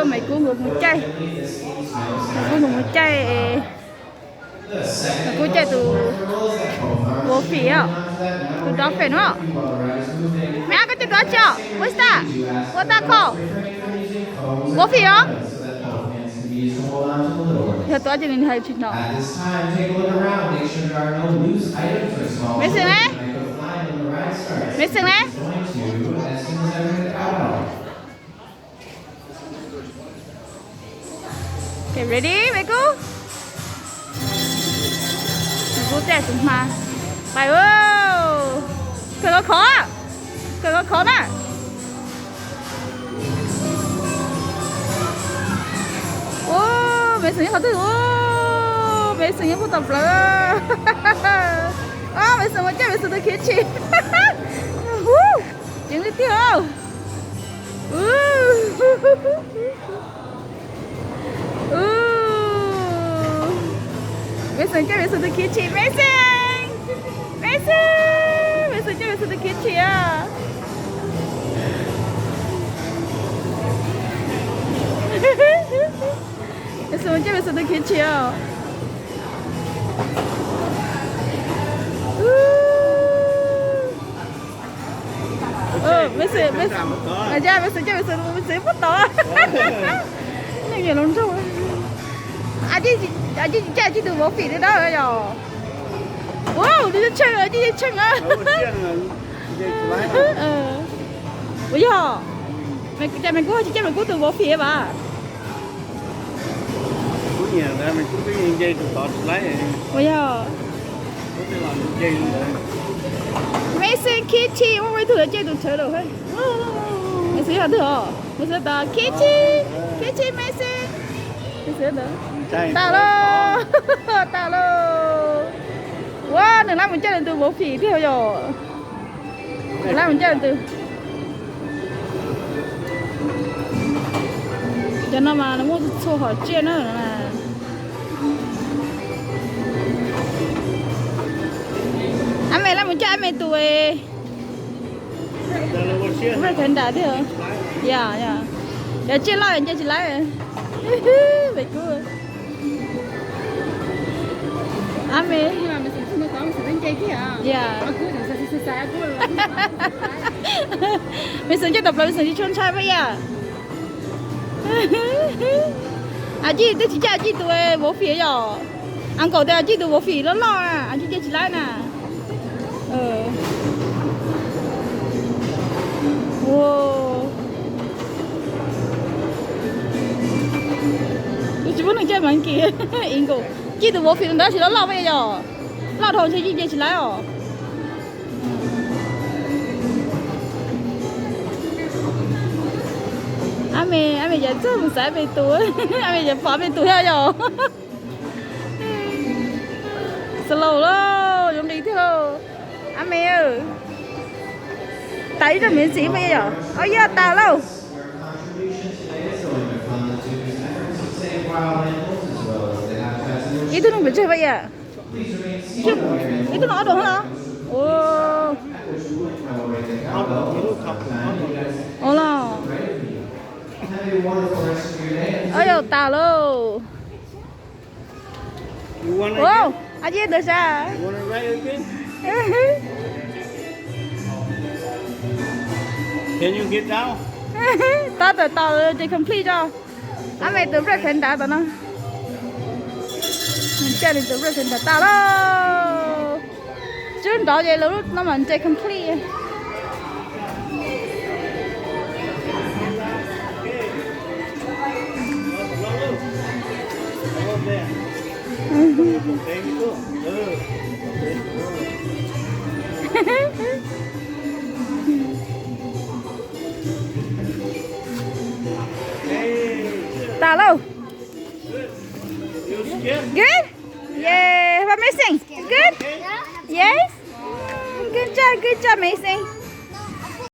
Mày cuốn một chai. Mày cuốn một chai. Mày cuốn chai từ vô phí à? Từ đó phải nữa. Mẹ có từ đó chưa? What's that? What's that called? Vô phí à? Theo tôi cho nên hay chuyện nào. Mấy sự này? Mấy sự này? Okay, ready, mấy cô? Mấy cô chạy xuống mà. Bài ơi! Cái nó khó à? Cái nó khó nè. Mấy sự khó thử. Mấy sự không tập là. Mấy sự mà chạy, mấy sự tôi khiến chị. Tiếng đi tiêu. Mason chơi Mason tôi kia chị Mason chơi Mason tôi kia chị à. Mason chơi Mason tôi kia chị à. Mason chơi Mason bắt tỏ. Này nhiều lắm rồi. 아직 짜지도 못 비리다요. 와우,你称啊，你称啊。bây giờ mày cố từ bỏ phía bà. Cũng nhiều ra mình cũng cái dây từ tọt lấy. Bây giờ. Có thể làm dây nữa. Mason Kitty, ông ấy thử chơi được chơi được hết. Mày sẽ thử. Mày sẽ ta Kitty Mason. Mày sẽ thử. Talo, talo. Wow, đừng làm mình chơi từ bộ phỉ theo rồi. Đừng làm mình chơi từ. Cho nó mà nó muốn xô hỏi chuyện nữa là. Anh mày làm mình chơi anh mày tuổi. Rất thân đã thế hả? Dạ, dạ. Dạ chơi lại anh chơi chỉ lại. Vậy cô. Ame. Dạ. Mình sống cho tập là mình sống đi chôn trai vậy à? Chị tôi chỉ cho chị tụi bố phí rồi. Anh cậu tôi chị tụi bố phí nó lo à? Anh chị chỉ lại nè. Wow. Tôi chỉ muốn được chơi món kia. Yên cô. Chị tụi bố phí đó chỉ nó lo vậy rồi. Lo thôi chơi chị chỉ lại rồi. Ame giờ chưa một giải về túi. Ame giờ phá về túi hết rồi. Slow lo, giống đi theo. Ame ơi. Tay cho miễn phí bây giờ. Ôi giờ tao lâu. Itu nung baca apa ya? Itu nung ada hả? Oh. Oh lah. Ayo talo. Wow, aja dah sah. Can you get down? Tao chỉ complete cho. Anh mày tự rất thành đạt tao nó. Mình chơi thì tự rất thành đạt tao đó. Chứ đó vậy lúc nó mình chơi complete. Talo. Good? Yeah. What missing? Good? Yes? Good job, amazing.